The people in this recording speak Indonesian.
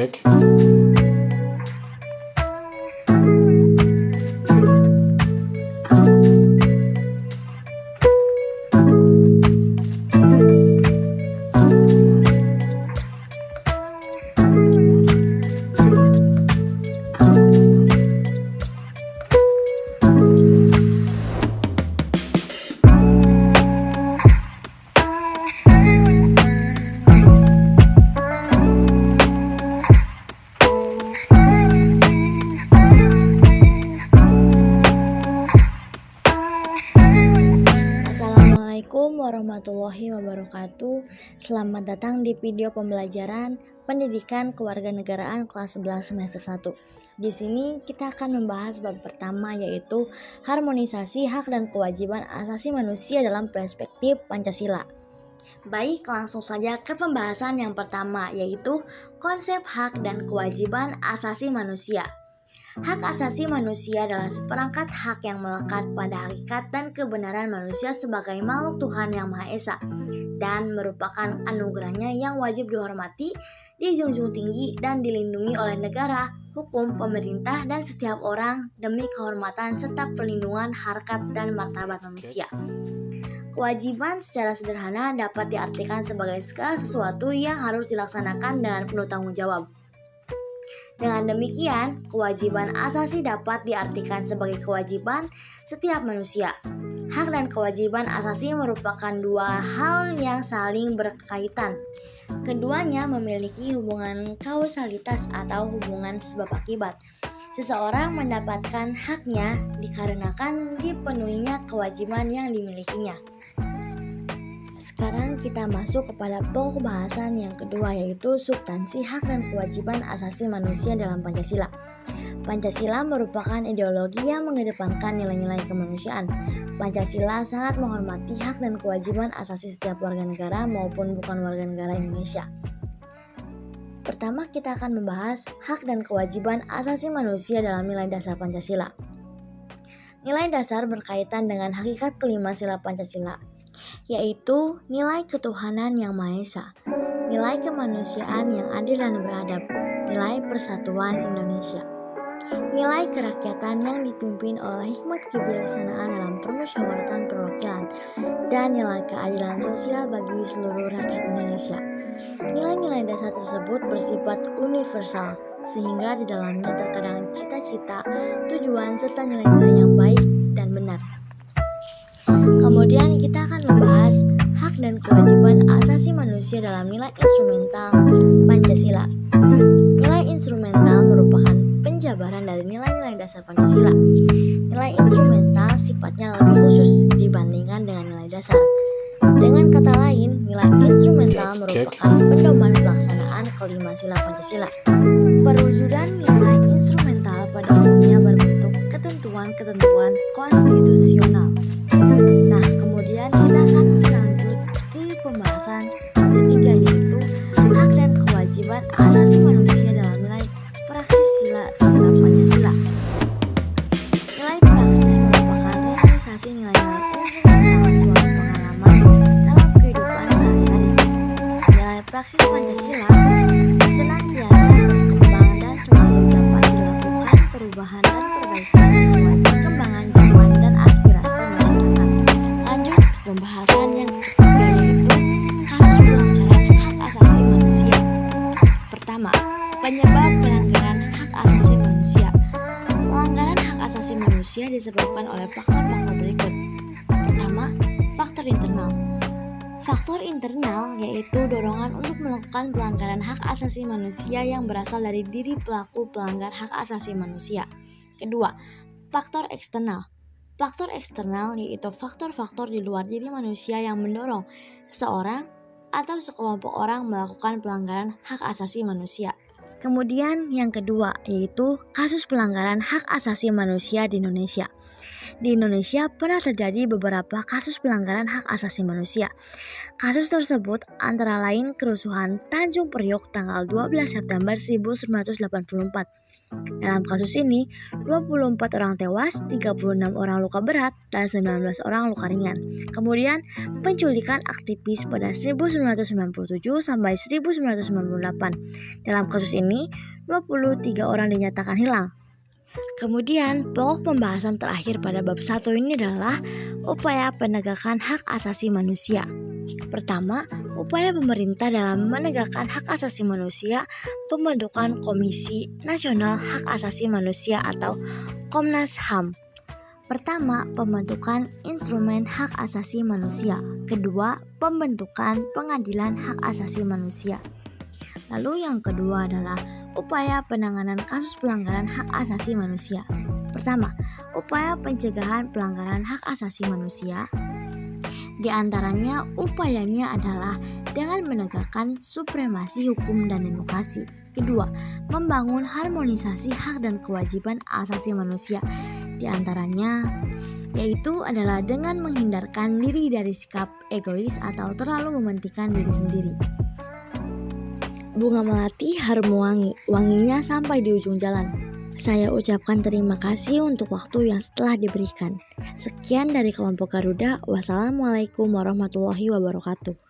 Cek. Assalamualaikum warahmatullahi wabarakatuh. Selamat datang di video pembelajaran Pendidikan Kewarganegaraan kelas 11 semester 1. Di sini kita akan membahas bab pertama, yaitu harmonisasi hak dan kewajiban asasi manusia dalam perspektif Pancasila. Baik, langsung saja ke pembahasan yang pertama, yaitu konsep hak dan kewajiban asasi manusia. Hak asasi manusia adalah seperangkat hak yang melekat pada hakikat dan kebenaran manusia sebagai makhluk Tuhan yang Maha Esa dan merupakan anugerahnya yang wajib dihormati, dijunjung tinggi dan dilindungi oleh negara, hukum, pemerintah, dan setiap orang demi kehormatan serta perlindungan harkat dan martabat manusia. Kewajiban secara sederhana dapat diartikan sebagai segala sesuatu yang harus dilaksanakan dengan penuh tanggung jawab. Dengan demikian, kewajiban asasi dapat diartikan sebagai kewajiban setiap manusia. Hak dan kewajiban asasi merupakan dua hal yang saling berkaitan. Keduanya memiliki hubungan kausalitas atau hubungan sebab akibat. Seseorang mendapatkan haknya dikarenakan dipenuhinya kewajiban yang dimilikinya. Sekarang kita masuk kepada pokok bahasan yang kedua, yaitu substansi hak dan kewajiban asasi manusia dalam Pancasila. Pancasila merupakan ideologi yang mengedepankan nilai-nilai kemanusiaan. Pancasila sangat menghormati hak dan kewajiban asasi setiap warga negara maupun bukan warga negara Indonesia. Pertama, kita akan membahas hak dan kewajiban asasi manusia dalam nilai dasar Pancasila. Nilai dasar berkaitan dengan hakikat kelima sila Pancasila, yaitu nilai ketuhanan yang Maha Esa, nilai kemanusiaan yang adil dan beradab, nilai persatuan Indonesia, nilai kerakyatan yang dipimpin oleh hikmat kebijaksanaan dalam permusyawaratan perwakilan, dan nilai keadilan sosial bagi seluruh rakyat Indonesia. Nilai-nilai dasar tersebut bersifat universal, sehingga di dalamnya terkandung cita-cita, tujuan, serta nilai-nilai yang baik dan benar. Kemudian kita akan membahas hak dan kewajiban asasi manusia dalam nilai instrumental Pancasila. Nilai instrumental merupakan penjabaran dari nilai-nilai dasar Pancasila. Nilai instrumental sifatnya lebih khusus dibandingkan dengan nilai dasar. Dengan kata lain, nilai instrumental merupakan pedoman pelaksanaan kelima sila Pancasila. Perwujudan nilai instrumental pada umumnya berbentuk ketentuan-ketentuan konstitusional. Nah, kemudian kita akan lanjut di pembahasan ketiga, yaitu hak dan kewajiban asasi manusia dalam nilai praksis sila-sila Pancasila. Nilai praksis merupakan realisasi nilai-nilai instrumental suatu pengalaman dalam kehidupan sehari-hari. Nilai praksis Pancasila senantiasa berkembang dan selalu dapat dilakukan perubahan dan perbaikan sesuai perkembangan zaman dan aspirasi masyarakat. Lanjut ke pembahasan yang ketiga, yaitu kasus pelanggaran hak asasi manusia. Pertama, penyebab pelanggaran hak asasi manusia. Pelanggaran hak asasi manusia disebabkan oleh faktor-faktor berikut. Pertama, faktor internal. Faktor internal yaitu dorongan untuk melakukan pelanggaran hak asasi manusia yang berasal dari diri pelaku pelanggar hak asasi manusia. Kedua, faktor eksternal. Faktor eksternal yaitu faktor-faktor di luar diri manusia yang mendorong seseorang atau sekelompok orang melakukan pelanggaran hak asasi manusia. Kemudian yang kedua, yaitu kasus pelanggaran hak asasi manusia di Indonesia. Di Indonesia pernah terjadi beberapa kasus pelanggaran hak asasi manusia. Kasus tersebut antara lain kerusuhan Tanjung Priok tanggal 12 September 1984. Dalam kasus ini, 24 orang tewas, 36 orang luka berat, dan 19 orang luka ringan. Kemudian, penculikan aktivis pada 1997 sampai 1998. Dalam kasus ini, 23 orang dinyatakan hilang. Kemudian, pokok pembahasan terakhir pada bab 1 ini adalah upaya penegakan hak asasi manusia. Pertama, upaya pemerintah dalam menegakkan hak asasi manusia, pembentukan Komisi Nasional Hak Asasi Manusia atau Komnas HAM. Pertama, pembentukan instrumen hak asasi manusia. Kedua, pembentukan pengadilan hak asasi manusia. Lalu yang kedua adalah upaya penanganan kasus pelanggaran hak asasi manusia. Pertama, upaya pencegahan pelanggaran hak asasi manusia. Di antaranya upayanya adalah dengan menegakkan supremasi hukum dan demokrasi. Kedua, membangun harmonisasi hak dan kewajiban asasi manusia. Di antaranya yaitu adalah dengan menghindarkan diri dari sikap egois atau terlalu mementingkan diri sendiri. Bunga melati harum wangi, wanginya sampai di ujung jalan. Saya ucapkan terima kasih untuk waktu yang telah diberikan. Sekian dari kelompok Garuda. Wassalamualaikum warahmatullahi wabarakatuh.